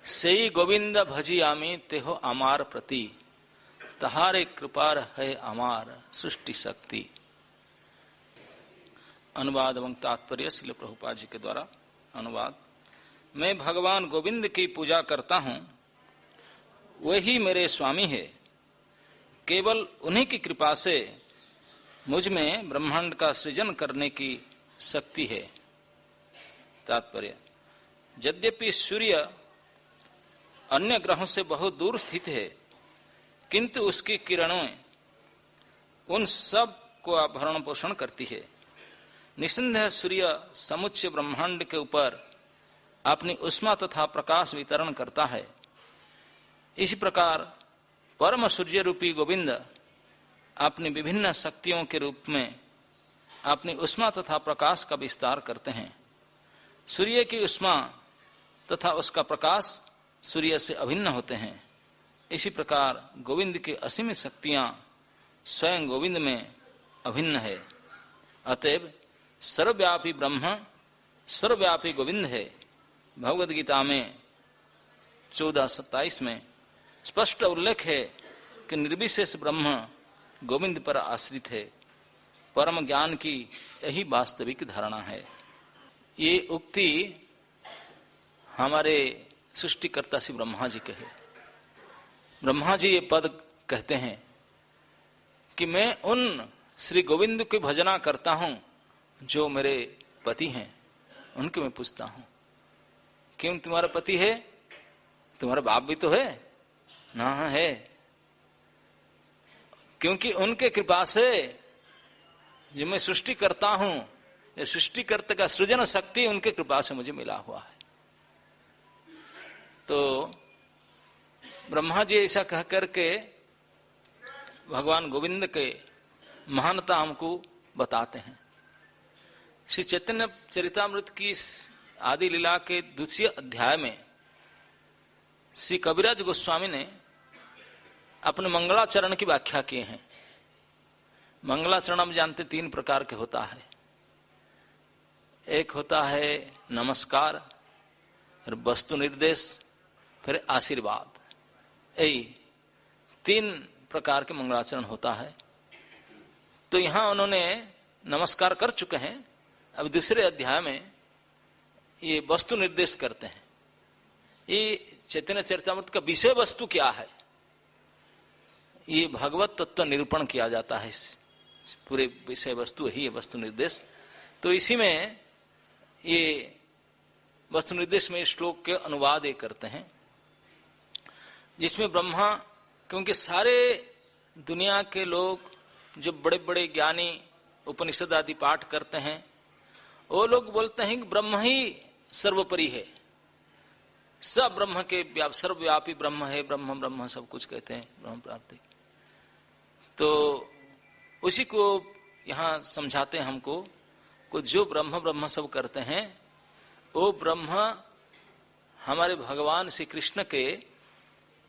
सेई गोविंद भजियामी तेहो अमार प्रति, तहारे कृपार है अमार सृष्टि शक्ति। अनुवाद एवं तात्पर्य श्रील प्रभुपाद जी के द्वारा अनुवाद। मैं भगवान गोविंद की पूजा करता हूँ, वही मेरे स्वामी है। केवल उन्हीं की कृपा से मुझ में ब्रह्मांड का सृजन करने की शक्ति है। तात्पर्य, यद्यपि सूर्य अन्य ग्रहों से बहुत दूर स्थित है, किंतु उसकी किरणें उन सब को भरण पोषण करती है। निसंदेह सूर्य समुच्चय ब्रह्मांड के ऊपर अपनी उष्मा तथा प्रकाश वितरण करता है। इसी प्रकार परम सूर्य रूपी गोविंद अपनी विभिन्न शक्तियों के रूप में अपनी उष्मा तथा प्रकाश का विस्तार करते हैं। सूर्य की उष्मा तथा उसका प्रकाश सूर्य से अभिन्न होते हैं। इसी प्रकार गोविंद की असीम शक्तियां स्वयं गोविंद में अभिन्न है। अतएव सर्वव्यापी ब्रह्म सर्वव्यापी गोविंद है। भगवद गीता में 14:27 में स्पष्ट उल्लेख है कि निर्विशेष ब्रह्म गोविंद पर आश्रित है। परम ज्ञान की यही वास्तविक धारणा है। ये उक्ति हमारे सृष्टिकर्ता श्री ब्रह्मा जी के है। ब्रह्मा जी ये पद कहते हैं कि मैं उन श्री गोविंद की भजना करता हूं जो मेरे पति हैं। उनके मैं पूछता हूं, क्यों तुम्हारा पति है? तुम्हारा बाप भी तो है ना? है, क्योंकि उनके कृपा से जो मैं सृष्टि करता हूं, ये सृष्टिकर्ता का सृजन शक्ति उनके कृपा से मुझे मिला हुआ है। तो ब्रह्मा जी ऐसा कह करके भगवान गोविंद के महानता हमको बताते हैं। श्री चैतन्य चरितामृत की आदि लीला के 2 अध्याय में श्री कविराज गोस्वामी ने अपने मंगलाचरण की व्याख्या किए हैं। मंगलाचरण हम जानते 3 प्रकार के होता है। एक होता है नमस्कार, फिर वस्तु निर्देश, फिर आशीर्वाद। यही 3 प्रकार के मंगलाचरण होता है। तो यहां उन्होंने नमस्कार कर चुके हैं। अब 2 अध्याय में ये वस्तु निर्देश करते हैं। ये चैतन्य चरितामृत का विषय वस्तु क्या है, ये भगवत तत्व निरूपण किया जाता है। पूरे विषय वस्तु ही है वस्तु निर्देश। तो इसी में ये वस्तु निर्देश में श्लोक के अनुवाद ये करते हैं, जिसमें ब्रह्मा, क्योंकि सारे दुनिया के लोग जो बड़े बड़े ज्ञानी उपनिषद आदि पाठ करते हैं, वो लोग बोलते हैं कि ब्रह्म ही सर्वोपरि है, सब ब्रह्म के सर्वव्यापी ब्रह्म है, ब्रह्म ब्रह्म सब कुछ कहते हैं ब्रह्म प्राप्ति। तो उसी को यहां समझाते हैं हमको को जो ब्रह्म ब्रह्म सब करते हैं, वो ब्रह्म हमारे भगवान श्री कृष्ण के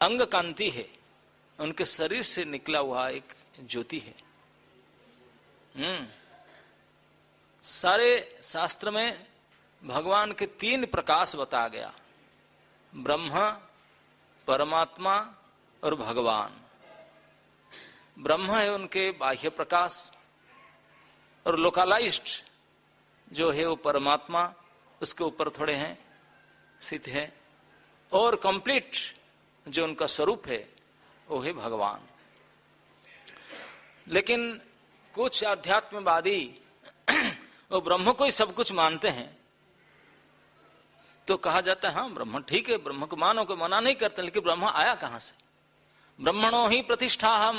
अंग कांति है, उनके शरीर से निकला हुआ एक ज्योति है। सारे शास्त्र में भगवान के 3 प्रकाश बताया गया, ब्रह्म, परमात्मा और भगवान। ब्रह्म है उनके बाह्य प्रकाश, और लोकलाइज्ड जो है वो परमात्मा, उसके ऊपर थोड़े हैं स्थित है, और कंप्लीट जो उनका स्वरूप है वो है भगवान। लेकिन कुछ अध्यात्मवादी वो ब्रह्म को ही सब कुछ मानते हैं। तो कहा जाता है हाँ ब्रह्म ठीक है, ब्रह्म को मानो, को मना नहीं करते, लेकिन ब्रह्म आया कहां से? ब्रह्मणो ही प्रतिष्ठा हम,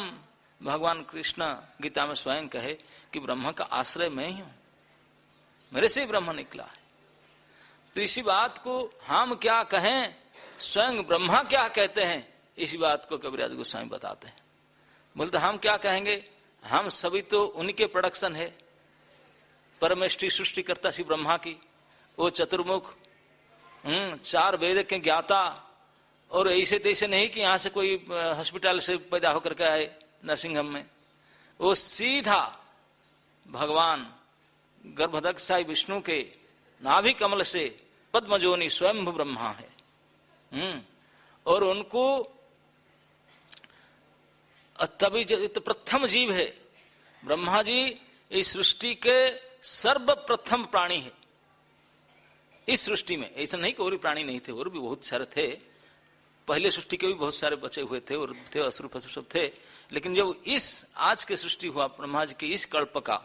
भगवान कृष्ण गीता में स्वयं कहे कि ब्रह्म का आश्रय मैं ही हूं, मेरे से ही ब्रह्म निकला है। तो इसी बात को हम क्या कहें, स्वयं ब्रह्मा क्या कहते हैं, इसी बात को कविराज गोस्वामी बताते हैं। बोलते हम क्या कहेंगे, हम सभी तो उन्हीं के प्रोडक्शन है, परमेष्टि सृष्टिकर्ता श्री ब्रह्मा की। वो चतुर्मुख 4 वेद के ज्ञाता, और ऐसे तैसे नहीं कि यहां से कोई हॉस्पिटल से पैदा होकर के आए नर्सिंग होम में। वो सीधा भगवान गर्भदक्ष विष्णु के नाभि कमल से पद्मजोनि स्वयं ब्रह्मा है। और उनको तभी तो प्रथम जीव है ब्रह्मा जी, इस सृष्टि के सर्वप्रथम प्राणी है इस सृष्टि में। ऐसा नहीं कि और भी प्राणी नहीं थे, और भी बहुत सारे थे, पहले सृष्टि के भी बहुत सारे बचे हुए थे और थे असुर फसुर सब थे, लेकिन जब इस आज के सृष्टि हुआ ब्रह्मा जी की इस कल्प का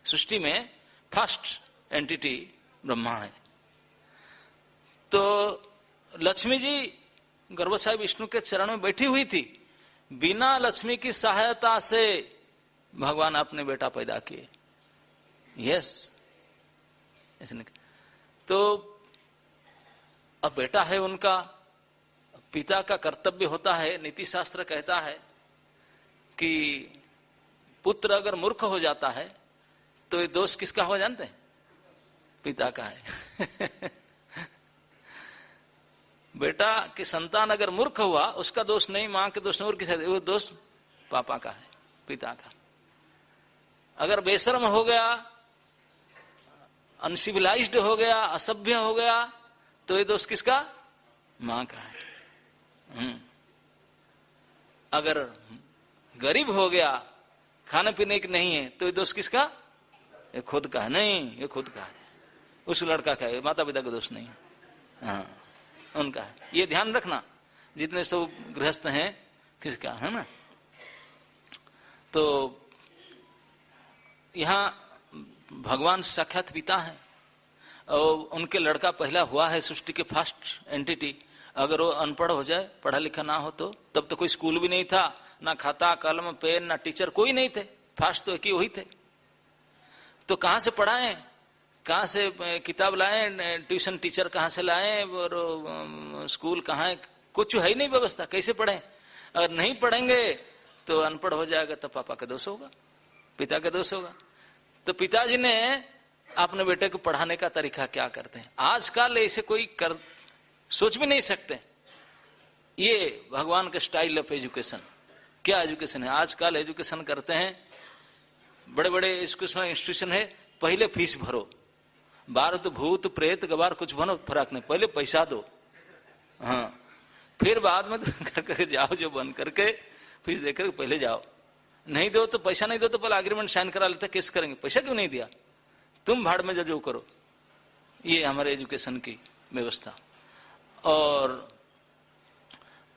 सृष्टि में फर्स्ट एंटिटी ब्रह्मा है। तो लक्ष्मी जी गर्भसाई विष्णु के चरण में बैठी हुई थी, बिना लक्ष्मी की सहायता से भगवान अपने बेटा पैदा किए। यस, इसने तो अब बेटा है उनका, पिता का कर्तव्य होता है। नीति शास्त्र कहता है कि पुत्र अगर मूर्ख हो जाता है तो ये दोष किसका हो जानते हैं? पिता का है। बेटा की संतान अगर मूर्ख हुआ उसका दोष नहीं, मां के दोष नहीं, और किसी वो दोष पापा का है, पिता का। अगर बेशर्म हो गया, अनसिविलाइज्ड हो गया, असभ्य हो गया, तो ये दोष किसका? मां का है। अगर गरीब हो गया, खाने पीने की नहीं है, तो ये दोष किसका? ये खुद का है। नहीं, ये खुद का है, उस लड़का का है, माता पिता का दोष नहीं है, हाँ उनका है। ये ध्यान रखना, जितने सब गृहस्थ हैं किसका है ना। तो यहां भगवान साक्षात पिता है और उनके लड़का पहला हुआ है सृष्टि के फर्स्ट एंटिटी। अगर वो अनपढ़ हो जाए, पढ़ा लिखा ना हो, तो तब तो कोई स्कूल भी नहीं था, ना खाता कलम पेन, ना टीचर, कोई नहीं थे। फर्स्ट तो एक ही वही थे। तो कहां से पढ़ाएं, कहां से किताब लाएं, ट्यूशन टीचर कहां से लाएं, और स्कूल कहां है? कुछ है ही नहीं व्यवस्था, कैसे पढ़ें? अगर नहीं पढ़ेंगे तो अनपढ़ हो जाएगा, तो पापा का दोष होगा, पिता का दोष होगा। तो पिताजी ने अपने बेटे को पढ़ाने का तरीका क्या करते हैं? आजकल ऐसे कोई सोच भी नहीं सकते। ये भगवान का स्टाइल ऑफ एजुकेशन, क्या एजुकेशन है? आजकल एजुकेशन करते हैं, बड़े बड़े एजुकेशनल इंस्टीट्यूशन है, पहले फीस भरो, भारत भूत प्रेत गवार कुछ बनो, फर्क नहीं, पहले पैसा दो, हाँ, फिर बाद में तो करके जाओ, जो बन करके फीस देकर पहले जाओ। नहीं दो तो पैसा नहीं दो तो पहले एग्रीमेंट साइन करा लेते, केस करेंगे, पैसा क्यों नहीं दिया, तुम भाड़ में जो करो। ये हमारे एजुकेशन की व्यवस्था। और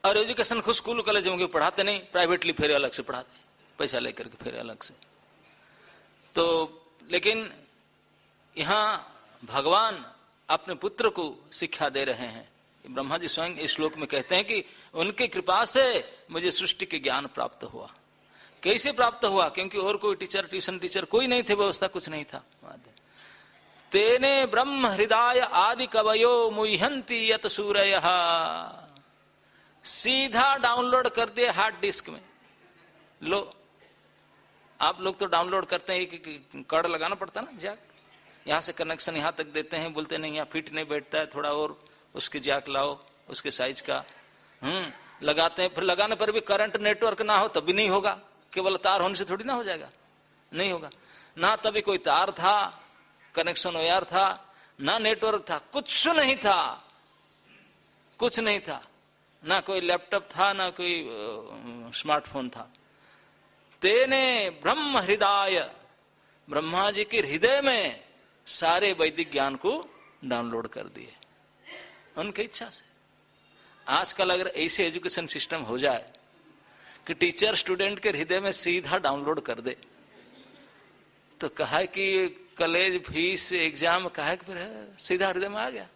एजुकेशन खुद स्कूल कॉलेज में पढ़ाते नहीं, प्राइवेटली फिर अलग से पढ़ाते, पैसा लेकर के फिर अलग से। तो लेकिन यहां भगवान अपने पुत्र को शिक्षा दे रहे हैं। ब्रह्मा जी स्वयं इस श्लोक में कहते हैं कि उनकी कृपा से मुझे सृष्टि के ज्ञान प्राप्त हुआ। कैसे प्राप्त हुआ? क्योंकि और कोई टीचर, ट्यूशन टीचर कोई नहीं थे, व्यवस्था कुछ नहीं था। तेने ब्रह्म हृदय आदि कवयो मुह्यंति यत सूरयः, सीधा डाउनलोड कर दिए हार्ड डिस्क में। लो, आप लोग तो डाउनलोड करते हैं, एक कार्ड लगाना पड़ता ना, जैक, यहां से कनेक्शन यहां तक देते हैं, बोलते नहीं यहाँ फिट नहीं बैठता है, थोड़ा और उसके जैक लाओ उसके साइज का, लगाते हैं। फिर लगाने पर भी करंट नेटवर्क ना हो तब भी नहीं होगा, केवल तार होने से थोड़ी ना हो जाएगा, नहीं होगा ना। तभी कोई तार था, कनेक्शन वायर था, ना नेटवर्क था, कुछ नहीं था, कुछ नहीं था, ना कोई लैपटॉप था, ना कोई स्मार्टफोन था। तेने ब्रह्म हृदय, ब्रह्मा जी के हृदय में सारे वैदिक ज्ञान को डाउनलोड कर दिए उनकी इच्छा से। आजकल अगर ऐसे एजुकेशन सिस्टम हो जाए कि टीचर स्टूडेंट के हृदय में सीधा डाउनलोड कर दे, तो कहा कि कॉलेज फीस एग्जाम कहा कि फिर सीधा हृदय में आ गया।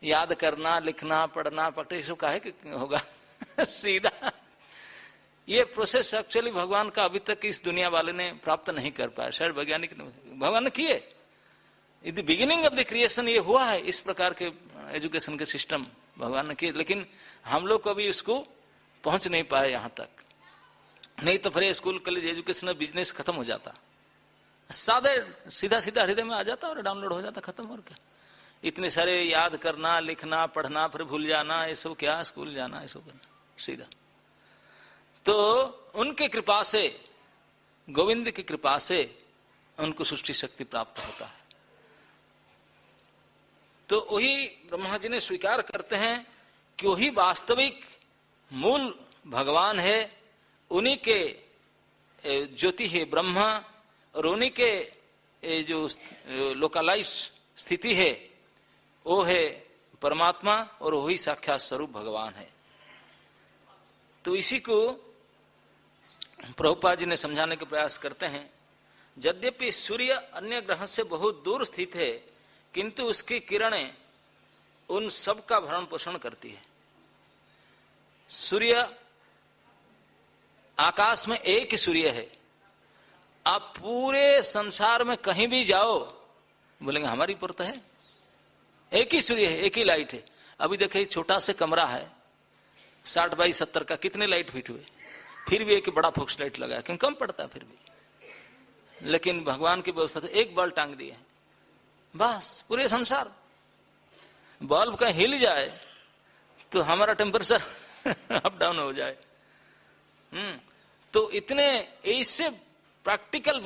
याद करना, लिखना, पढ़ना, पढ़ना सब कहा कि होगा सीधा। ये प्रोसेस एक्चुअली भगवान का अभी तक इस दुनिया वाले ने प्राप्त नहीं कर पाया, शायद वैज्ञानिक ने, भगवान ने किए। In the beginning of the creation ये हुआ है, इस प्रकार के एजुकेशन के सिस्टम भगवान ने किए, लेकिन हम लोग को अभी उसको पहुंच नहीं पाए यहां तक। नहीं तो फिर स्कूल कॉलेज एजुकेशन में बिजनेस खत्म हो जाता, सादे सीधा सीधा हृदय में आ जाता और डाउनलोड हो जाता, खत्म। और क्या इतने सारे याद करना, लिखना, पढ़ना, फिर भूल जाना, ये सब क्या, स्कूल जाना, ये सब करना सीधा। तो उनके कृपा से, गोविंद की कृपा से उनको सृष्टि शक्ति प्राप्त होता है। तो वही ब्रह्मा जी ने स्वीकार करते हैं क्यों ही वास्तविक मूल भगवान है, उन्हीं के ज्योति है ब्रह्म, और उन्हीं के जो लोकलाइज स्थिति है वो है परमात्मा, और वही साक्षात स्वरूप भगवान है। तो इसी को प्रभुपाद जी ने समझाने के प्रयास करते हैं। यद्यपि सूर्य अन्य ग्रह से बहुत दूर स्थित है, किंतु उसकी किरणें उन सब का भरण पोषण करती है। सूर्य, आकाश में एक ही सूर्य है। आप पूरे संसार में कहीं भी जाओ, बोलेंगे हमारी पर तो है, एक ही सूर्य है, एक ही लाइट है। अभी देखिए छोटा सा कमरा है 60 बाई 70 का, कितने लाइट फिट हुए, फिर भी एक बड़ा फोक्स लाइट लगा है, क्यों कम पड़ता है फिर भी। लेकिन भगवान की व्यवस्था तो एक बल्ब टांग दिए है, बस पूरे संसार। बल्ब का हिल जाए तो हमारा टेम्परेचर अप डाउन हो जाए। तो इतने ऐसे प्रैक्टिकल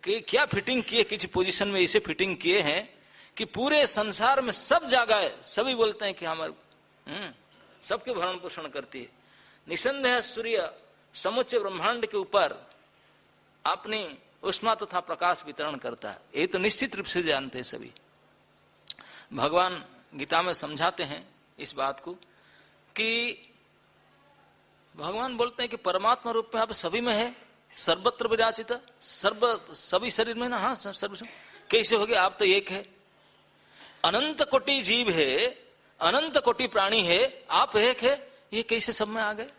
क्या फिटिंग किए, किसी पोजीशन में ऐसे फिटिंग किए हैं कि पूरे संसार में सब जगह है, सभी बोलते हैं कि हमारे सबके भरण पोषण करती है। निसंदेह सूर्य समुच्चय ब्रह्मांड के ऊपर अपनी उष्मा तथा प्रकाश वितरण करता है, ये तो निश्चित रूप से जानते हैं सभी। भगवान गीता में समझाते हैं इस बात को कि भगवान बोलते हैं कि परमात्मा रूप में आप सभी में है, सर्वत्र विराजित, सभी शरीर में ना, हाँ सर्व। कैसे हो गया, आप तो एक है, अनंत कोटि जीव है, अनंत कोटि प्राणी है, आप एक है, ये कैसे सब में आ गए।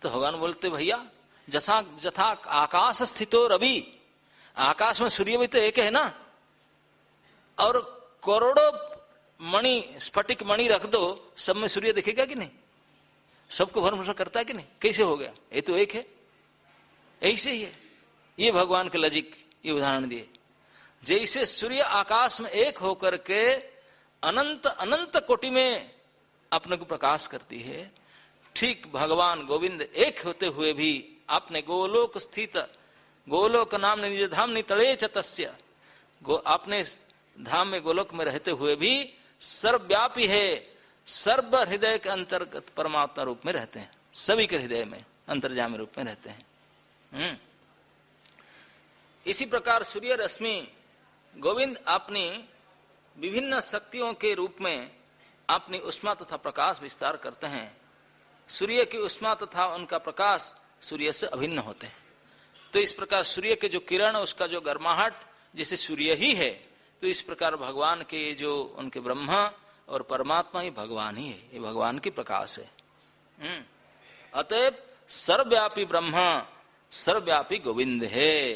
तो भगवान बोलते भैया जथा आकाश स्थितो रवि, आकाश में सूर्य भी तो एक है ना, और करोड़ों मणि, स्फटिक मणि रख दो, सब में सूर्य दिखेगा कि नहीं, सबको भरण पोषण करता है कि नहीं, कैसे हो गया, ये तो एक है। ऐसे ही है, ये भगवान के लॉजिक, ये उदाहरण दिए। जैसे सूर्य आकाश में एक होकर के अनंत अनंत कोटि में अपने को प्रकाश करती है, ठीक भगवान गोविंद एक होते हुए भी अपने गोलोक स्थित, गोलोक नाम निज धाम नितड़े चतस्य, अपने धाम में गोलोक में रहते हुए भी सर्वव्यापी है, सर्व हृदय के अंतर्गत परमात्मा रूप में रहते हैं, सभी के हृदय में अंतर्यामी रूप में रहते हैं। इसी प्रकार सूर्य रश्मि गोविंद अपनी विभिन्न शक्तियों के रूप में अपनी उष्मा तथा प्रकाश विस्तार करते हैं। सूर्य की उष्मा तथा उनका प्रकाश सूर्य से अभिन्न होते हैं। तो इस प्रकार सूर्य के जो किरण, उसका जो गर्माहट जैसे सूर्य ही है, तो इस प्रकार भगवान के जो उनके ब्रह्मा और परमात्मा ही भगवान ही है, ये भगवान की प्रकाश है। अतएव सर्वव्यापी ब्रह्मा सर्वव्यापी गोविंद है,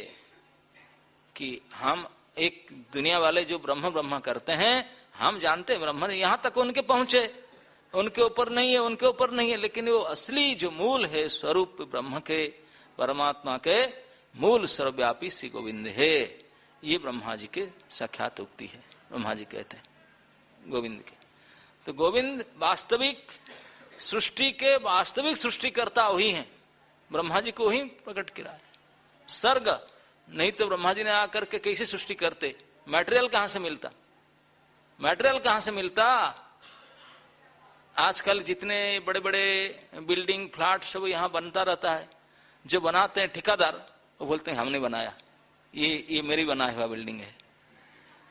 कि हम एक दुनिया वाले जो ब्रह्म ब्रह्म करते हैं, हम जानते हैं ब्रह्म यहां तक उनके पहुंचे, उनके ऊपर नहीं है, उनके ऊपर नहीं है, लेकिन वो असली जो मूल है स्वरूप ब्रह्म के, परमात्मा के मूल सर्वव्यापी श्री गोविंद है। ये ब्रह्मा जी के साक्षात उक्ति है, ब्रह्मा जी कहते हैं गोविंद के। तो गोविंद वास्तविक सृष्टि के वास्तविक सृष्टिकर्ता वही हैं, ब्रह्मा जी को ही प्रकट किया है। सर्ग नहीं तो ब्रह्मा जी ने आकर के कैसे सृष्टि करते, मटेरियल कहां से मिलता, मटेरियल कहां से मिलता। आजकल जितने बड़े बड़े बिल्डिंग फ्लैट सब यहां बनता रहता है, जो बनाते हैं ठेकेदार वो बोलते हैं हमने बनाया, ये मेरी बनाया हुआ बिल्डिंग है।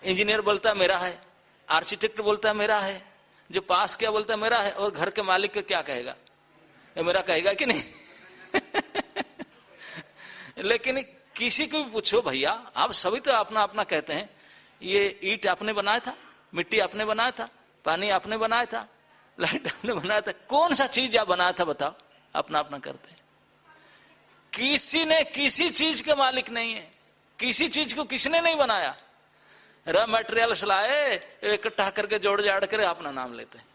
इंजीनियर बोलता है मेरा है, आर्किटेक्ट बोलता है मेरा है, जो पास किया बोलता है मेरा है, और घर के मालिक को क्या कहेगा, ये मेरा कहेगा कि नहीं। लेकिन किसी को भी पूछो भैया, आप सभी तो अपना अपना कहते हैं, ये ईंट आपने बनाया था, मिट्टी आपने बनाया था, पानी आपने बनाया था, लाइट आपने बनाया था, कौन सा चीज आप बनाया था बताओ, अपना अपना करते हैं। किसी ने किसी चीज के मालिक नहीं है, किसी चीज को किसने नहीं बनाया, रॉ मटेरियल्स लाए इकट्ठा करके जोड़ जाड़ कर अपना नाम लेते हैं।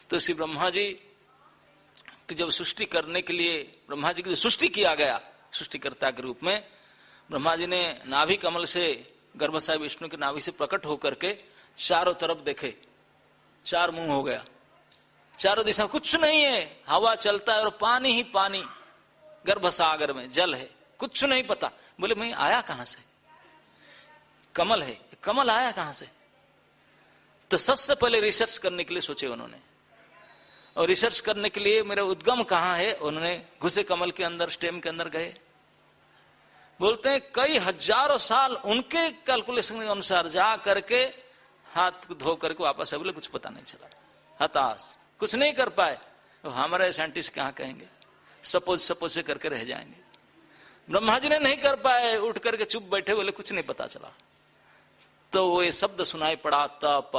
तो श्री ब्रह्मा जी कि जब सृष्टि करने के लिए ब्रह्मा जी की सृष्टि किया गया सृष्टिकर्ता के रूप में, ब्रह्मा जी ने नाभि कमल से गर्भसाय विष्णु के नाभि से प्रकट होकर के चारों तरफ देखे, चार मुंह हो गया, चारों दिशा कुछ नहीं है, हवा चलता है और पानी ही पानी, गर्भसागर में जल है, कुछ नहीं पता। बोले मैं आया कहां से, कमल है, कमल आया कहां से। तो सबसे पहले रिसर्च करने के लिए सोचे उन्होंने, और रिसर्च करने के लिए मेरा उद्गम कहाँ है, उन्होंने घुसे कमल के अंदर, स्टेम के अंदर गए। बोलते हैं कई हजारों साल उनके कैलकुलेशन के अनुसार जा करके हाथ धो करके वापस बोले कुछ पता नहीं चला, हताश, कुछ नहीं कर पाए। तो हमारे साइंटिस्ट क्या कहेंगे, सपोज से करके रह जाएंगे। ब्रह्मा जी ने नहीं कर पाए, उठ करके चुप बैठे, बोले कुछ नहीं पता चला। तो वो ये शब्द सुनाई पड़ा, तप,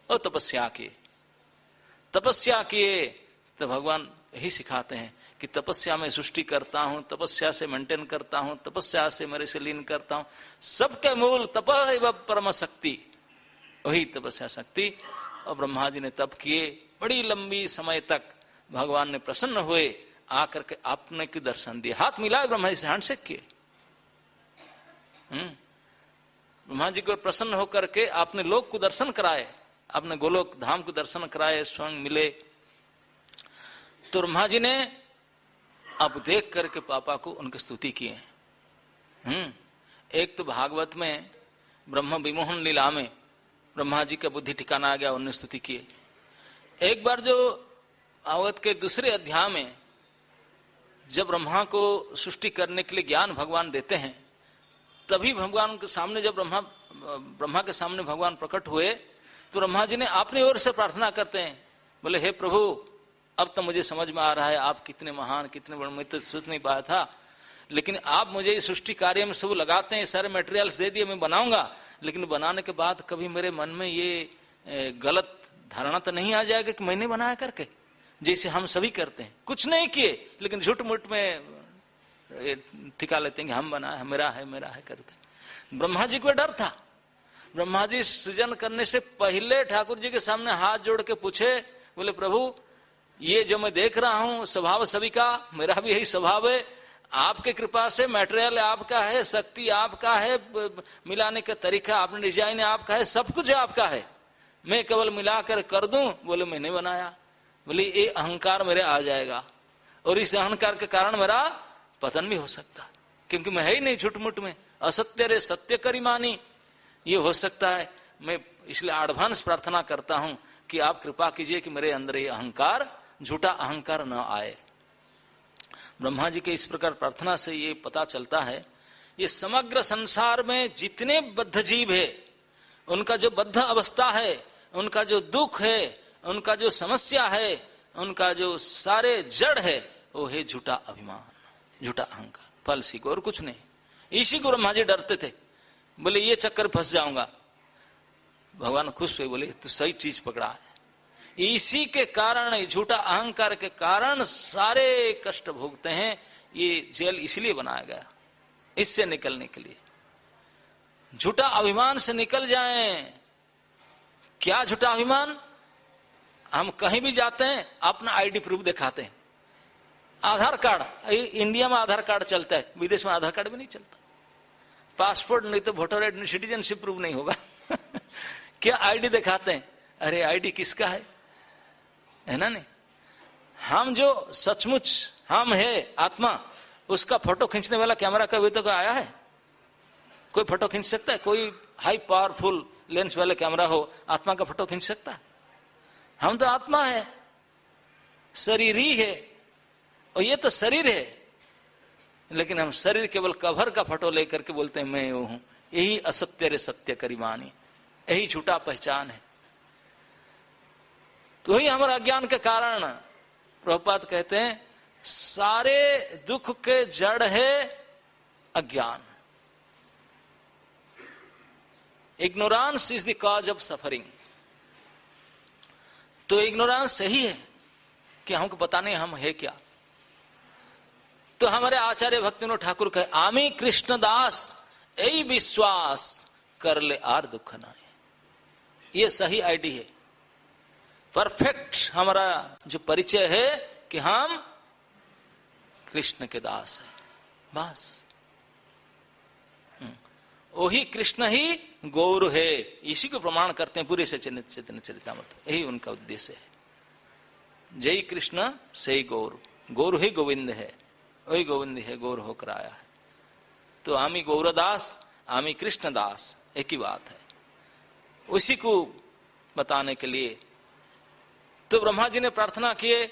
और तपस्या किए। तो भगवान यही सिखाते हैं कि तपस्या में सृष्टि करता हूं, तपस्या से मेंटेन करता हूं, तपस्या से मेरे से लीन करता हूं। सबके मूल तप एवं परम शक्ति, वही तपस्या शक्ति। और ब्रह्मा जी ने तप किए, बड़ी लंबी समय तक भगवान ने प्रसन्न हुए, आकर के आपने के दर्शन दिए, हाथ मिलाए ब्रह्मा जी से, हैंडशेक किए। ब्रह्मा जी को प्रसन्न होकर के आपने लोक को दर्शन कराए, आपने गोलोक धाम को दर्शन कराए, स्वयं मिले। तो ब्रह्मा जी ने अब देख करके पापा को उनकी स्तुति किए। एक तो भागवत में ब्रह्म विमोहन लीला में ब्रह्मा जी का बुद्धि ठिकाना आ गया, उन्होंने स्तुति किए। एक बार जो भागवत के दूसरे अध्याय में जब ब्रह्मा को सृष्टि करने के लिए ज्ञान भगवान देते हैं, तभी भगवान के सामने जब ब्रह्मा के सामने भगवान प्रकट हुए, तो ब्रह्मा जी ने अपनी ओर से प्रार्थना करते हैं, बोले हे प्रभु, अब तो मुझे समझ में आ रहा है आप कितने महान, कितने बड़े, मैं तो सोच नहीं पाया था, लेकिन आप मुझे इस सृष्टि कार्य में सब लगाते हैं, सारे मटेरियल्स दे दिए, मैं बनाऊंगा, लेकिन बनाने के बाद कभी मेरे मन में ये गलत धारणा तो नहीं आ जाएगा कि मैंने बनाया करके, जैसे हम सभी करते हैं, कुछ नहीं किए लेकिन झूठ मूठ में ठिका लेते हैं कि हम बनाए, मेरा है करते। ब्रह्मा जी को डर था। ब्रह्मा जी सृजन करने से पहले ठाकुर जी के सामने हाथ जोड़ के पूछे, बोले प्रभु ये जो मैं देख रहा हूं स्वभाव सभी का, मेरा भी यही स्वभाव है, आपके कृपा से मटेरियल आपका है, शक्ति आपका है, मिलाने का तरीका आपने डिजाइन आपका है, सब कुछ आपका है, मैं केवल मिलाकर कर दूं। बोले मैंने बनाया। बोले ये अहंकार मेरे आ जाएगा, और इस अहंकार के कारण मेरा पतन भी हो सकता, क्योंकि मैं है ही नहीं झूठ मूठ में, असत्य रे सत्य करी मानी, ये हो सकता है। मैं इसलिए एडवांस प्रार्थना करता हूं कि आप कृपा कीजिए कि मेरे अंदर ये अहंकार, झूठा अहंकार न आए। ब्रह्मा जी के इस प्रकार प्रार्थना से ये पता चलता है, ये समग्र संसार में जितने बद्ध जीव है, उनका जो बद्ध अवस्था है, उनका जो दुख है, उनका जो समस्या है, उनका जो सारे जड़ है, वो है झूठा अभिमान, झूठा अहंकार, फल सीखो और कुछ नहीं। इसी को ब्रह्मा जी डरते थे, बोले ये चक्कर फंस जाऊंगा। भगवान खुश हुए, बोले तो सही चीज पकड़ा है। इसी के कारण, झूठा अहंकार के कारण सारे कष्ट भोगते हैं। ये जेल इसलिए बनाया गया, इससे निकलने के लिए। झूठा अभिमान से निकल जाएं। क्या झूठा अभिमान? हम कहीं भी जाते हैं अपना आईडी प्रूफ दिखाते हैं, आधार कार्ड, इंडिया में आधार कार्ड चलता है, विदेश में आधार कार्ड भी नहीं चलता, पासपोर्ट नहीं तो वोटर आईडी, सिटीजनशिप प्रूफ नहीं होगा। क्या आईडी दिखाते हैं? अरे आईडी किसका है ना? नहीं, हम जो सचमुच हम है आत्मा, उसका फोटो खींचने वाला कैमरा कभी तो आया है? कोई फोटो खींच सकता है? कोई हाई पावरफुल लेंस वाले कैमरा हो, आत्मा का फोटो खींच सकता है? हम तो आत्मा है, शरीर ही है, और ये तो शरीर है, लेकिन हम शरीर केवल कवर का फोटो लेकर के बोलते हैं मैं वो हूं। यही असत्य रे सत्य करी मानी, यही झूठा पहचान है। तो ही हमारा अज्ञान के कारण प्रभुपाद कहते हैं सारे दुख के जड़ है अज्ञान। Ignorance is the cause of suffering. तो इग्नोरेंस सही है कि हमको पता नहीं हम है क्या। तो हमारे आचार्य भक्तिविनोद ठाकुर कहे आमी कृष्णदास यही विश्वास कर ले आर दुख ना। ये सही आईडी है, परफेक्ट हमारा जो परिचय है कि हम कृष्ण के दास है, बस। वही कृष्ण ही गौर है, इसी को प्रमाण करते हैं पूरे से चैतन्य चरितामृत। यही उनका उद्देश्य है। जय कृष्ण से गौर, गौर ही गोविंद है, वही गोविंद है, गौर होकर आया है। तो आमी गौरदास, आमी कृष्णदास, एक ही बात है। उसी को बताने के लिए। तो ब्रह्मा जी ने प्रार्थना किए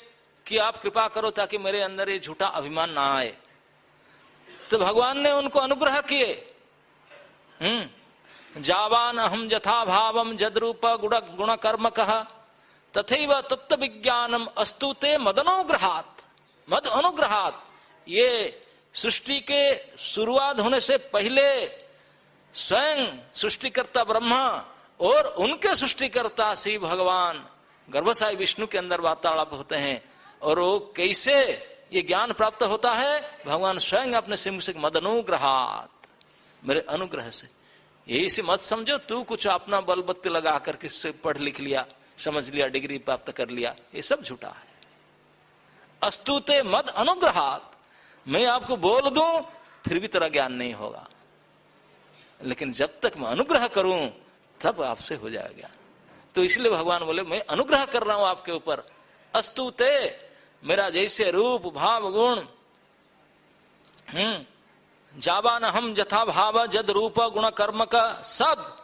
कि आप कृपा करो ताकि मेरे अंदर ये झूठा अभिमान ना आए। तो भगवान ने उनको अनुग्रह किए। जावान अहम यथा भावम जद्रूप गुण कर्म कह तथैव तत्व विज्ञानम अस्तु ते मदनुग्रहात्। मद अनुग्रहात्, ये सृष्टि के शुरुआत होने से पहले स्वयं सृष्टिकर्ता ब्रह्मा और उनके सृष्टिकर्ता श्री भगवान गर्भसाई विष्णु के अंदर वार्तालाप होते हैं। और वो कैसे ये ज्ञान प्राप्त होता है? भगवान स्वयं अपने सिंह से मद अनुग्रहात्, मेरे अनुग्रह से। यही से मत समझो तू कुछ अपना बल बत्ती लगा कर किससे पढ़ लिख लिया, समझ लिया, डिग्री प्राप्त कर लिया, ये सब झूठा है। अस्तुते मद अनुग्रहात्, मैं आपको बोल दूं फिर भी तेरा ज्ञान नहीं होगा, लेकिन जब तक मैं अनुग्रह करूं तब आपसे हो जाएगा। तो इसलिए भगवान बोले मैं अनुग्रह कर रहा हूं आपके ऊपर। अस्तुते, मेरा जैसे रूप भाव गुण, जावान हम यथा भाव जद रूप गुण कर्म का, सब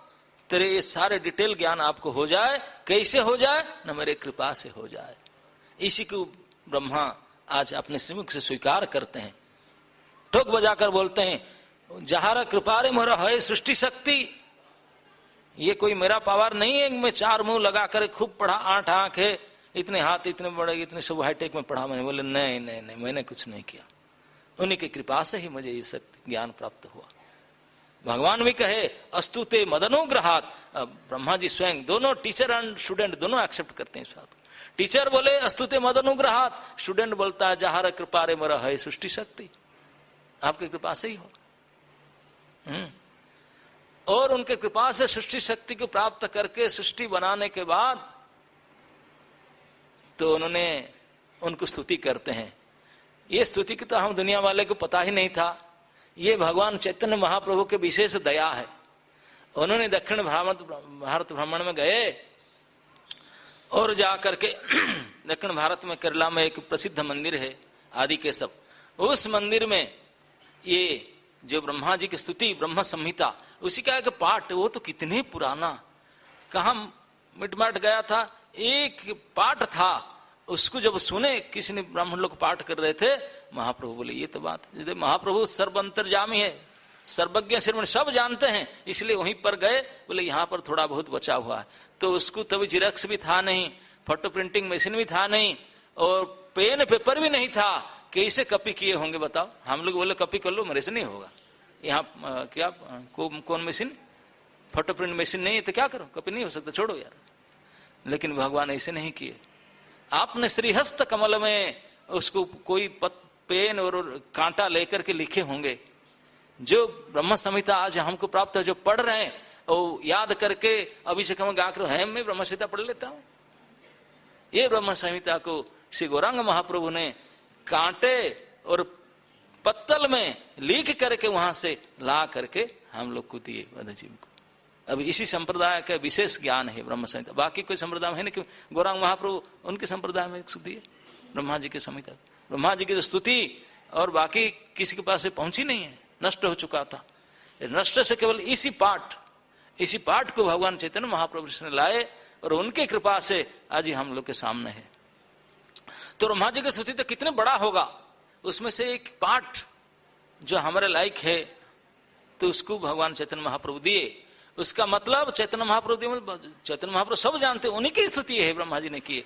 तेरे ये सारे डिटेल ज्ञान आपको हो जाए। कैसे हो जाए? न मेरे कृपा से हो जाए। इसी को ब्रह्मा आज अपने श्रीमुख से स्वीकार करते हैं, ठोक बजाकर बोलते हैं जहारा कृपा रे मोरा है सृष्टि शक्ति। ये कोई मेरा पावर नहीं है, मैं चार मुंह लगा कर खूब पढ़ा, 8 आंख है, इतने हाथ, इतने बड़े, इतने सब हाईटेक में पढ़ा मैंने। बोले नहीं नहीं नहीं, मैंने कुछ नहीं किया, उन्हीं की कृपा से ही मुझे ये शक्ति ज्ञान प्राप्त हुआ। भगवान भी कहे अस्तुते मदनुग्रहात्। ब्रह्मा जी स्वयं, दोनों टीचर एंड स्टूडेंट दोनों एक्सेप्ट करते हैं इस बात को। टीचर बोले अस्तुते मदनुग्रहात्, स्टूडेंट बोलता है जहार कृपा रे मेरा है सृष्टि शक्ति, आपकी कृपा से ही हो। और उनके कृपा से सृष्टि शक्ति को प्राप्त करके सृष्टि बनाने के बाद तो उन्होंने उनको स्तुति करते हैं। ये स्तुति की तो हम दुनिया वाले को पता ही नहीं था। ये भगवान चैतन्य महाप्रभु के विशेष दया है। उन्होंने दक्षिण भारत भ्रमण में गए और जाकर के दक्षिण भारत में केरला में एक प्रसिद्ध मंदिर है आदिकेशव, उस मंदिर में ये जो ब्रह्मा जी की स्तुति ब्रह्म संहिता, उसी का एक पाठ, वो तो कितने पुराना, कहाँ मिटमाट गया था, एक पाठ था। उसको जब सुने किसी ने, ब्राह्मण लोग पाठ कर रहे थे, महाप्रभु बोले ये तो बात है, महाप्रभु सर्व अंतर्यामी है, सर्वज्ञ श्रीमण, सब जानते हैं, इसलिए वहीं पर गए। बोले यहाँ पर थोड़ा बहुत बचा हुआ है। तो उसको तभी जिरक्स भी था नहीं, फोटो प्रिंटिंग मशीन भी था नहीं, और पेन पेपर भी नहीं था। कैसे कॉपी किए होंगे बताओ? हम लोग बोले कॉपी कर लो, मेरे से नहीं होगा। यहाँ क्या कौन मशीन, फोटो प्रिंट मशीन नहीं है तो क्या करो, कॉपी नहीं हो सकता, छोड़ो यार। लेकिन भगवान ऐसे नहीं किए। आपने श्रीहस्त कमल में उसको कोई पेन और कांटा लेकर के लिखे होंगे। जो ब्रह्म संहिता आज हमको प्राप्त है, जो पढ़ रहे हैं, वो याद करके अभिषेक में गाकर है मैं ब्रह्म संहिता पढ़ लेता हूं। ये ब्रह्म संहिता को श्री गौरांग महाप्रभु ने कांटे और पत्तल में लिख करके वहां से ला करके हम लोग को दिए वधजीव को। अब इसी संप्रदाय का विशेष ज्ञान है ब्रह्म संहिता, बाकी कोई संप्रदाय है नहीं कि गौरांग महाप्रभु उनके संप्रदाय में दिए ब्रह्मा जी की संहिता। ब्रह्मा जी की स्तुति और बाकी किसी के पास पहुंची नहीं है, नष्ट हो चुका था। नष्ट से केवल इसी पाठ को भगवान चैतन्य महाप्रभु ने लाए और उनके कृपा से आज हम लोग के सामने है। तो ब्रह्मा जी की स्तुति तो कितने बड़ा होगा, उसमें से एक पाठ जो हमारे लायक है तो उसको भगवान चैतन्य महाप्रभु दिए। उसका मतलब चैतन्य महाप्रभु सब जानते, उन्हीं की स्तुति है ब्रह्मा जी ने की।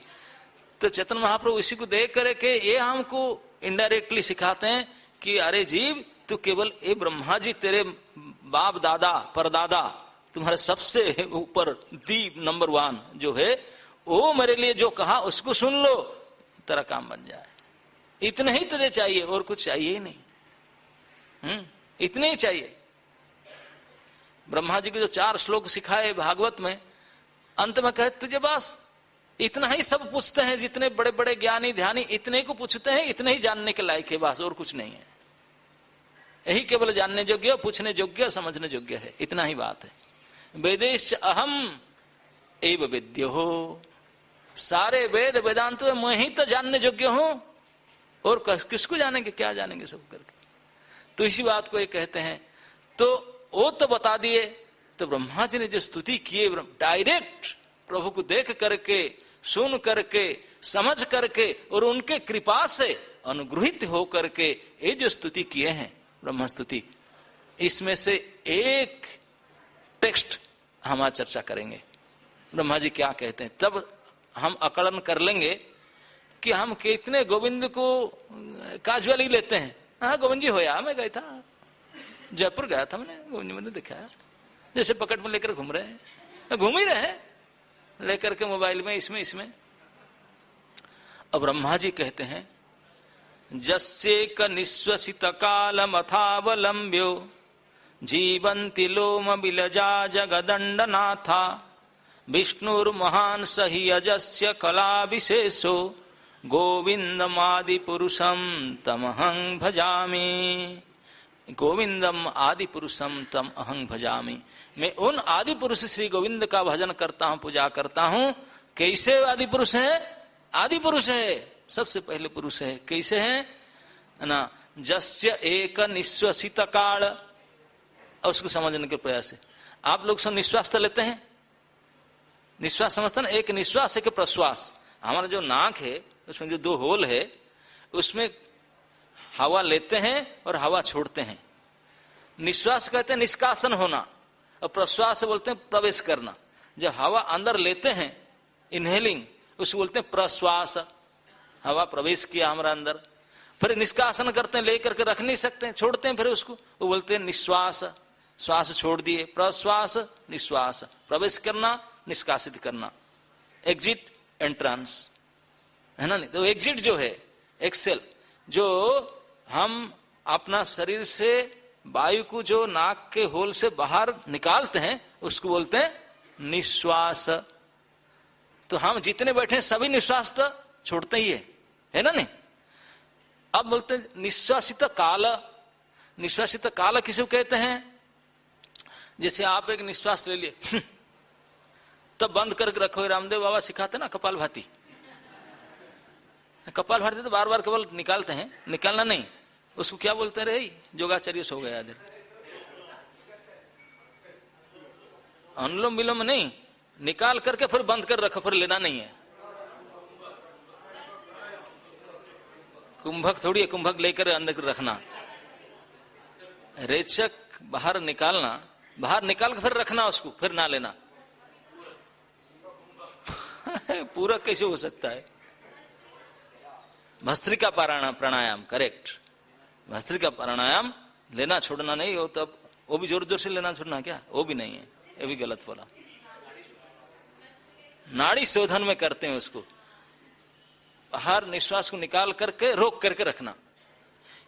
तो चैतन्य महाप्रभु इसी को देख करके ये हमको इनडायरेक्टली सिखाते हैं कि अरे जीव, तू केवल ये ब्रह्मा जी तेरे बाप दादा परदादा तुम्हारे सबसे ऊपर दी नंबर 1 जो है, वो मेरे लिए जो कहा उसको सुन लो, तेरा काम बन जाए। इतने ही तुझे चाहिए, और कुछ चाहिए ही नहीं। इतने ही चाहिए। ब्रह्मा जी के जो 4 श्लोक सिखाए भागवत में, अंत में कहे तुझे बस इतना ही सब पूछते हैं, जितने बड़े बड़े ज्ञानी ध्यानी इतने को पूछते हैं, इतने ही जानने के लायक है, बस और कुछ नहीं है। यही केवल जानने योग्य, पूछने योग्य, समझने योग्य है, इतना ही बात है। वेदेश अहम एव वेद्यो हो, सारे वेद वेदांत मैं ही तो जानने योग्य हूं, और किसको जानेंगे, क्या जानेंगे सब करके। तो इसी बात को ये कहते हैं। तो वो तो बता दिए। तो ब्रह्मा जी ने जो स्तुति किए डायरेक्ट प्रभु को देख करके, सुन करके, समझ करके और उनके कृपा से अनुग्रहित हो करके ये जो स्तुति किए हैं ब्रह्म स्तुति, इसमें से एक टेक्स्ट हम आज चर्चा करेंगे। ब्रह्मा जी क्या कहते हैं, तब हम आकलन कर लेंगे कि हम कितने गोविंद को काजुअली लेते हैं। हाँ गोविंद जी होया, मैं गया था, जयपुर गया था, मैंने गोविंद मंदिर देखा, जैसे पकड़ में लेकर घूम रहे हैं, घूम ही रहे हैं लेकर के मोबाइल में, इसमें। अब ब्रह्मा जी कहते हैं जस्येक निःश्वसित कालमथावलंब्यो जीवन्ति लोम बिलजा जगदंडनाथा विष्णुर्महान् सहि अजस्य कला विशेषो गोविंदमादि पुरुषम तमहं भजामि। गोविंदम आदि पुरुषम तम अहं भजामि। मैं उन आदि पुरुष श्री गोविंद का भजन करता हूं, पूजा करता हूं। कैसे आदि पुरुष है? आदि पुरुष है, सबसे पहले पुरुष है। कैसे है ना? जस्य एक निःश्वसित काल, उसको समझने के प्रयास है। आप लोग सब निश्वास तो लेते हैं, निश्वास समझते ना, एक निश्वास एक प्रश्वास। हमारा जो नाक है उसमें जो दो होल है, उसमें हवा लेते हैं और हवा छोड़ते हैं। निश्वास कहते हैं निष्कासन होना, और प्रश्वास बोलते हैं प्रवेश करना। जब हवा अंदर लेते हैं इनहेलिंग, उसको बोलते हैं प्रश्वास, हवा प्रवेश किया हमारा अंदर। फिर निष्कासन करते हैं, लेकर के रख नहीं सकते हैं, छोड़ते हैं, फिर उसको वो बोलते हैं निश्वास। श्वास छोड़ दिए, प्रश्वास निश्वास, प्रवेश करना निष्कासित करना, एग्जिट एंट्रांस, है ना? नहीं तो एग्जिट जो है एक्सेल, जो हम अपना शरीर से वायु को जो नाक के होल से बाहर निकालते हैं उसको बोलते हैं निश्वास। तो हम जितने बैठे हैं सभी निश्वास तो छोड़ते ही है ना? नहीं। अब बोलते हैं निश्वासित काल। निश्वासित काल किसे कहते हैं? जैसे आप एक निश्वास ले लिए तब बंद करके रखो। रामदेव बाबा सिखाते ना कपाल भाती। कपाल भाती तो बार बार केवल निकालते हैं, निकालना नहीं। उसको क्या बोलते रहे? योगाचार्य सो गया इधर। अनुलोम विलोम नहीं, निकाल करके फिर बंद कर रखो, फिर लेना नहीं है। कुंभक थोड़ी है, कुंभक लेकर अंदर रखना। रेचक बाहर निकालना, बाहर निकाल कर फिर रखना उसको, फिर ना लेना। पूरक कैसे हो सकता है? भस्त्रिका प्राणायाम, करेक्ट। भस्त्रिका प्राणायाम लेना छोड़ना नहीं हो, तब वो भी जोर जोर से लेना छोड़ना क्या? वो भी नहीं है, ये भी गलत बोला। नाड़ी शोधन में करते हैं उसको, बाहर निश्वास को निकाल करके रोक करके रखना।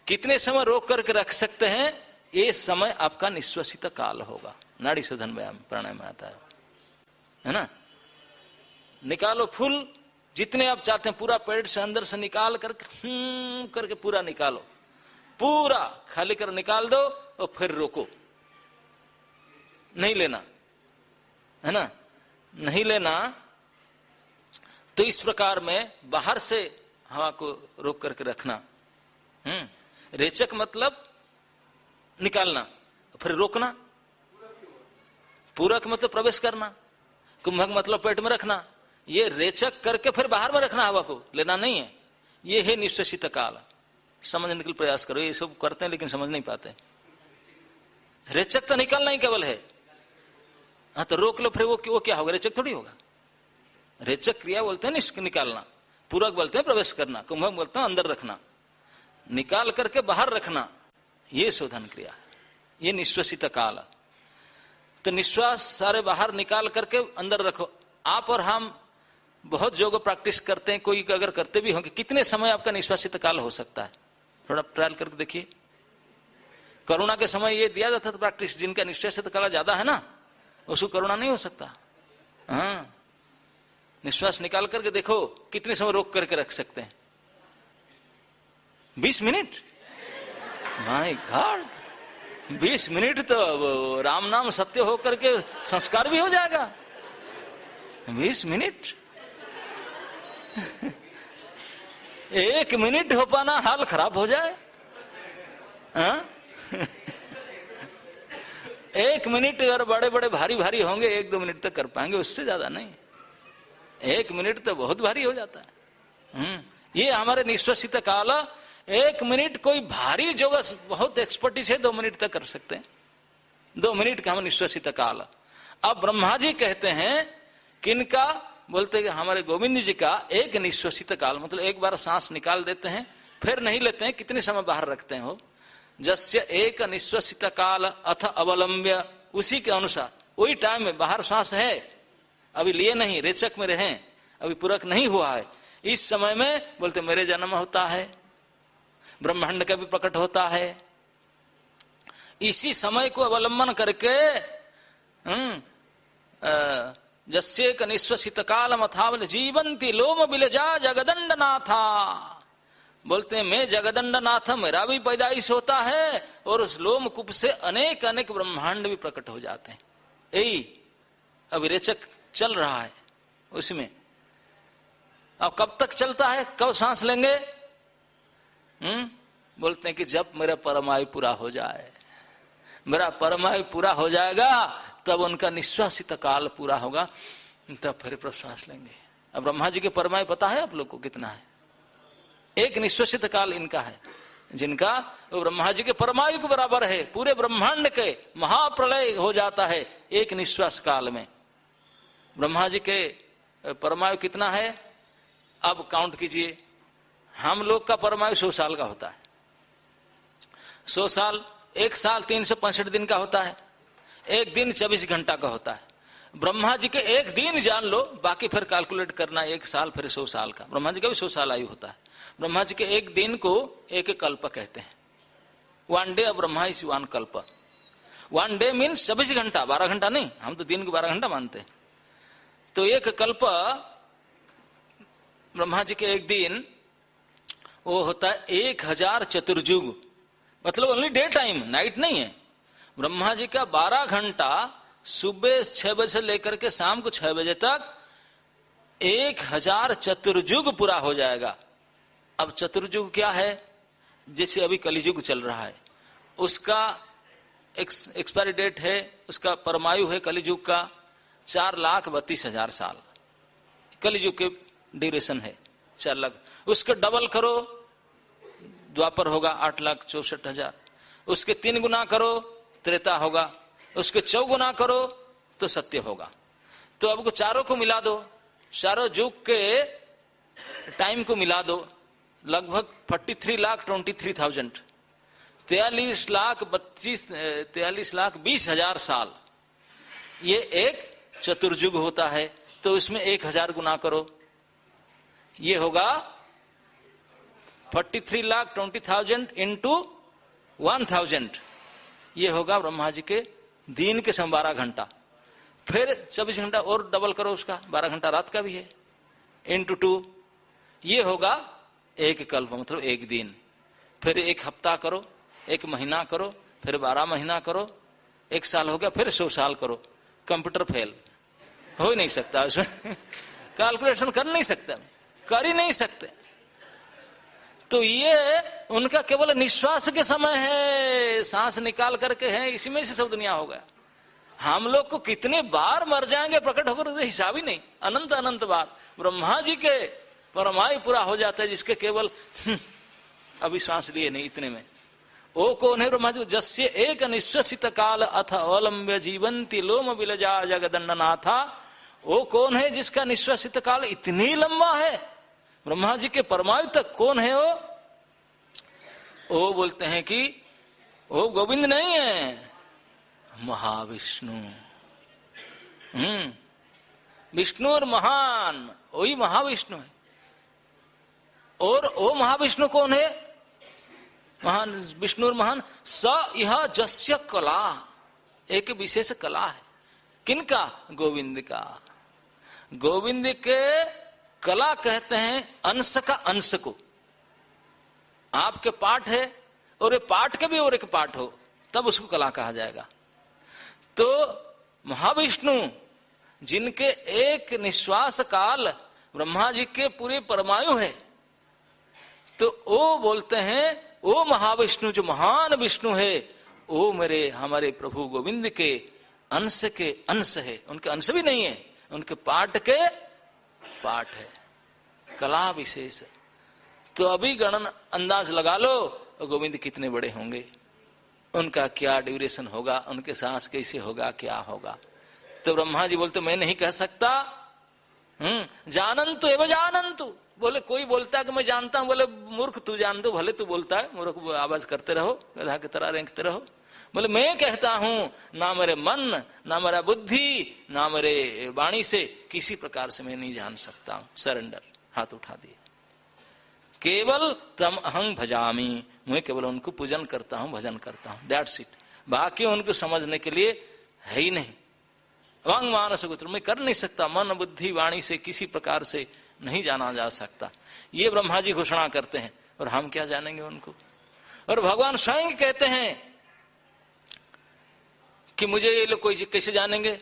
कितने समय रोक करके रख सकते हैं? ये समय आपका निश्वसित काल होगा। नाड़ी शोधन व्यायाम प्राणायाम में आता है ना? निकालो फुल, जितने आप चाहते हैं पूरा पेट से अंदर से निकाल करके करके पूरा निकालो, पूरा खाली कर निकाल दो और फिर रोको। नहीं लेना, है ना? नहीं लेना। तो इस प्रकार में बाहर से हवा को रोक करके रखना। रेचक मतलब निकालना, फिर रोकना। पूरक मतलब प्रवेश करना, कुंभक मतलब पेट में रखना। ये रेचक करके फिर बाहर में रखना, हवा को लेना नहीं है। ये है निश्वसित काल। समझने के लिए प्रयास करो। ये सब करते हैं लेकिन समझ नहीं पाते। रेचक तो निकालना ही केवल है। हाँ तो रोक लो, फिर वो क्या होगा? रेचक थोड़ी होगा। रेचक क्रिया बोलते हैं निकालना, पूरक बोलते हैं प्रवेश करना, कुंभक बोलते हैं अंदर रखना, निकाल करके बाहर रखना। ये शोधन क्रिया है, ये निश्वसित काल। तो निश्वास सारे बाहर निकाल करके अंदर रखो। आप और हम बहुत योग प्रैक्टिस करते हैं, कोई अगर करते भी होंगे, कितने समय आपका निश्वासित काल हो सकता है? थोड़ा ट्रायल करके देखिए। कोरोना के समय ये दिया जाता था प्रैक्टिस, जिनका निश्वासित काल ज्यादा है ना उसको कोरोना नहीं हो सकता। हाँ, निश्वास निकाल करके देखो कितने समय रोक करके रख सकते हैं। 20 मिनट। माय गॉड, 20 मिनट तो राम नाम सत्य होकर के संस्कार भी हो जाएगा। 20 मिनट। 1 मिनट हो पाना हाल खराब हो जाए। हाँ? 1 मिनट अगर बड़े बड़े भारी भारी होंगे 1-2 मिनट तक कर पाएंगे, उससे ज्यादा नहीं। 1 मिनट तो बहुत भारी हो जाता है। ये हमारे निश्वसित काल 1 मिनट, कोई भारी जोग बहुत एक्सपर्टीज है 2 मिनट तक कर सकते हैं, 2 मिनट का हम निश्वसित काल। अब ब्रह्मा जी कहते हैं किनका, बोलते हैं हमारे गोविंद जी का एक निश्वसित काल, मतलब एक बार सांस निकाल देते हैं फिर नहीं लेते हैं, कितने समय बाहर रखते हैं हो। जस्य एक निश्वसित काल अथ अवलंब्य, उसी के अनुसार वही टाइम में बाहर श्वास है, अभी लिए नहीं, रेचक में रहे, अभी पूरक नहीं हुआ है, इस समय में बोलते मेरे जन्म होता है, ब्रह्मांड का भी प्रकट होता है। इसी समय को अवलंबन करके जस्येक निश्वसित कालम अथावल जीवंती लोम बिलजा जगदंड नाथा, बोलते हैं मैं जगदंड नाथ, मेरा भी पैदाइश होता है और उस लोम कूप से अनेक अनेक ब्रह्मांड भी प्रकट हो जाते हैं। यही अविरेचक चल रहा है उसमें। अब कब तक चलता है, कब सांस लेंगे? बोलते हैं कि जब मेरा परमायु पूरा हो जाए, मेरा परमायु पूरा हो जाएगा तब उनका निश्वासित काल पूरा होगा, तब फिर प्रश्वास लेंगे। अब ब्रह्मा जी के परमायु पता है आप लोग को कितना है? एक निश्वासित काल इनका है, जिनका वो ब्रह्मा जी के परमायु के बराबर है। पूरे ब्रह्मांड के महाप्रलय हो जाता है एक निश्वास काल में। ब्रह्मा जी के परमायु कितना है अब काउंट कीजिए। हम लोग का परमायु 100 साल का होता है, 100 साल, 1 साल 365 दिन का होता है, 1 दिन 24 घंटा का होता है। ब्रह्मा जी के 1 दिन जान लो, बाकी फिर कैलकुलेट करना 1 साल फिर 100 साल का। ब्रह्मा जी का भी 100 साल आयु होता है। ब्रह्मा जी के 1 दिन को एक कल्प कहते हैं। 1 डे ऑफ ब्रह्मा इज 1 कल्प। 1 डे मीन्स 24 घंटा, 12 घंटा नहीं, हम तो दिन को 12 घंटा मानते हैं। तो एक कल्प ब्रह्मा जी के 1 दिन वो होता है 1000 चतुर्युग, मतलब ओनली डे टाइम, नाइट नहीं है। ब्रह्मा जी का 12 घंटा सुबह 6 बजे से लेकर के शाम को 6 बजे तक 1000 चतुर्युग पूरा हो जाएगा। अब चतुर्युग क्या है? जैसे अभी कलियुग चल रहा है, उसका एक्सपायरी डेट है, उसका परमायु है कलियुग का 4,32,000 साल कलियुग के ड्यूरेशन है, 4 लाख। उसके डबल करो, द्वापर होगा 8,64,000। उसके 3 गुना करो, त्रेता होगा। उसके 4 गुना करो तो सत्य होगा। तो अब चारों को मिला दो, चारों युग के टाइम को मिला दो, लगभग 43,23,000, 43,20,000 साल ये एक चतुर्युग होता है। तो इसमें 1000 गुना करो, ये होगा 43,20,000 इंटू 1000, ये होगा ब्रह्मा जी के दिन के समय 12 घंटा। फिर 24 घंटा और डबल करो उसका, 12 घंटा रात का भी है, इंटू 2, ये होगा 1 कल्प, मतलब 1 दिन। फिर 1 हफ्ता करो, 1 महीना करो, फिर 12 महीना करो, 1 साल हो गया, फिर 100 साल करो। कंप्यूटर फेल हो ही नहीं सकता उसमें कैलकुलेशन कर नहीं सकते, कर ही नहीं सकते। तो ये उनका केवल निश्वास के समय है, सांस निकाल करके है, इसी में से सब दुनिया हो गया। हम लोग को कितने बार मर जाएंगे प्रकट होकर, तो हिसाब ही नहीं, अनंत अनंत बार। ब्रह्मा जी के परमायु पूरा हो जाता है जिसके केवल अभी सांस लिए नहीं, इतने में। ओ कौन है ब्रह्मा जी? जस्य एक निश्वसित काल अथ अवलंब्य जीवंती लोम बिलजा जगदंडनाथा। वो कौन है जिसका निश्वसित काल इतनी लंबा है? ब्रह्मा जी के परमायु तक कौन है वो बोलते हैं कि वो गोविंद नहीं है, महाविष्णु। विष्णु और महान, वही महाविष्णु है। और वो महाविष्णु कौन है? महान विष्णु और महान स यह जस्य कला, एक विशेष कला है। किनका? गोविंद का। गोविंद के कला कहते हैं अंश का अंश को। आपके पाठ है और ये पाठ के भी और एक पाठ हो, तब उसको कला कहा जाएगा। तो महाविष्णु जिनके एक निश्वास काल ब्रह्मा जी के पूरे परमायु है, तो वो बोलते हैं वो महाविष्णु जो महान विष्णु है, वो मेरे हमारे प्रभु गोविंद के अंश है। उनके अंश भी नहीं है, उनके पाठ के पाठ है, कला विशेष है। तो अभी गणन अंदाज लगा लो गोविंद कितने बड़े होंगे, उनका क्या ड्यूरेशन होगा, उनके सांस कैसे होगा, क्या होगा। तो ब्रह्मा जी बोलते मैं नहीं कह सकता। जानंतु एवं जानंतु, बोले कोई बोलता है कि मैं जानता हूं, बोले मूर्ख तू जान दो, भले तू बोलता है, मूर्ख आवाज करते रहो, गधा की तरह रेंगते रहो। बोले मैं कहता हूं ना मेरे मन, ना मेरा बुद्धि, ना मेरे वाणी से किसी प्रकार से मैं नहीं जान सकता हूं। सरेंडर, हाथ उठा दिए। केवल तम अहं भजामी, मैं केवल उनको पूजन करता हूं, भजन करता हूं, दैट्स इट। बाकी उनको समझने के लिए है ही नहीं। वांग मानस गोचर, मैं कर नहीं सकता, मन बुद्धि वाणी से किसी प्रकार से नहीं जाना जा सकता। ये ब्रह्मा जी घोषणा करते हैं, और हम क्या जानेंगे उनको। और भगवान स्वयं कहते हैं कि मुझे ये लोग कोई कैसे जानेंगे।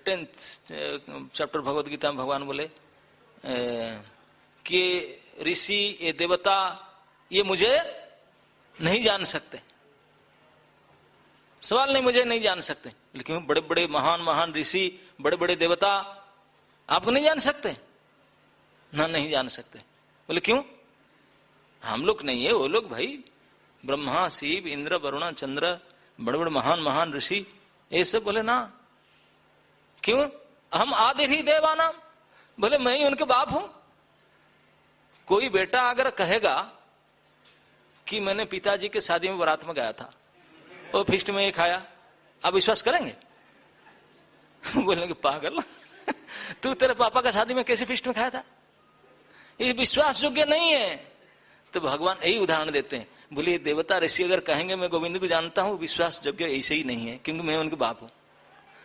10th चैप्टर भगवद गीता में भगवान बोले कि ऋषि, ये देवता, ये मुझे नहीं जान सकते। सवाल नहीं, मुझे नहीं जान सकते, लेकिन बड़े बड़े महान महान ऋषि, बड़े बड़े देवता आपको नहीं जान सकते ना, नहीं जान सकते। बोले क्यों? हम लोग नहीं है, वो लोग भाई ब्रह्मा, शिव, इंद्र, वरुण, चंद्र, बड़े बड़े महान महान ऋषि, ये सब। बोले ना, क्यों? हम आदि ही देवानाम, बोले मैं ही उनके बाप हूं। कोई बेटा अगर कहेगा कि मैंने पिताजी के शादी में बारात में गया था और फिस्ट में ये खाया, आप विश्वास करेंगे? बोलेंगे पागल तू तेरे पापा का शादी में कैसे फिस्ट में खाया था? ये विश्वास योग्य नहीं है। तो भगवान यही उदाहरण देते हैं, बोले देवता ऋषि अगर कहेंगे मैं गोविंद को जानता हूं, विश्वास योग्य ऐसे ही नहीं है, क्योंकि मैं उनके बाप हूं।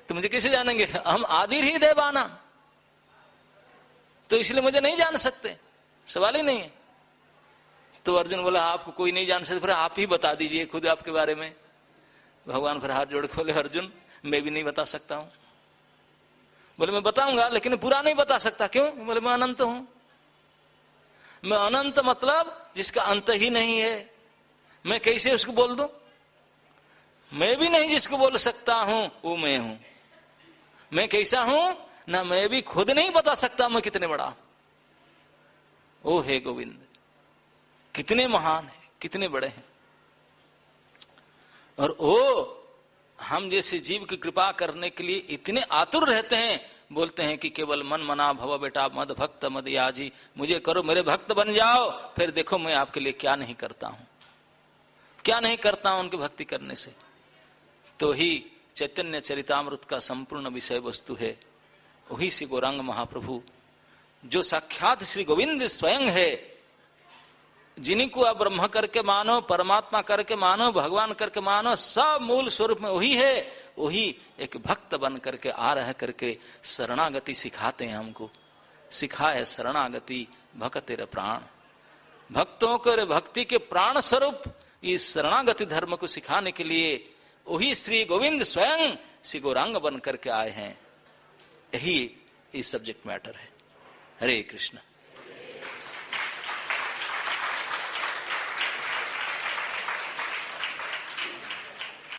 तो मुझे कैसे जानेंगे? हम आदि ही देवाना, तो इसलिए मुझे नहीं जान सकते, सवाल ही नहीं है। तो अर्जुन बोला आपको कोई नहीं जान सकता, फिर आप ही बता दीजिए खुद आपके बारे में। भगवान फिर हाथ जोड़ के बोले अर्जुन मैं भी नहीं बता सकता हूं। बोले मैं बताऊंगा लेकिन पूरा नहीं बता सकता। क्यों? बोले मैं अनंत हूं। मैं अनंत मतलब जिसका अंत ही नहीं है, मैं कैसे उसको बोल दूं? मैं भी नहीं जिसको बोल सकता हूं वो मैं हूं। मैं कैसा हूं ना, मैं भी खुद नहीं बता सकता मैं कितने बड़ा। ओ हे गोविंद, कितने महान है, कितने बड़े हैं। और ओ हम जैसे जीव की कृपा करने के लिए इतने आतुर रहते हैं, बोलते हैं कि केवल मन मना भव बेटा मद भक्त मद याजी, मुझे करो, मेरे भक्त बन जाओ, फिर देखो मैं आपके लिए क्या नहीं करता हूं, क्या नहीं करता हूं उनकी भक्ति करने से। तो ही चैतन्य चरितामृत का संपूर्ण विषय वस्तु है, वही श्री गौरांग महाप्रभु जो साक्षात श्री गोविंद स्वयं है, जिन्हीं को आप ब्रह्म करके मानो, परमात्मा करके मानो, भगवान करके मानो, सब मूल स्वरूप में वही है। वही एक भक्त बन करके आ रह करके शरणागति सिखाते हैं हमको। सिखाए शरणागति भक्तेर प्राण, भक्तों को भक्ति के प्राण स्वरूप इस शरणागति धर्म को सिखाने के लिए वही श्री गोविंद स्वयं श्री गौरांग बन करके आए हैं। यही इस सब्जेक्ट मैटर है। हरे कृष्ण।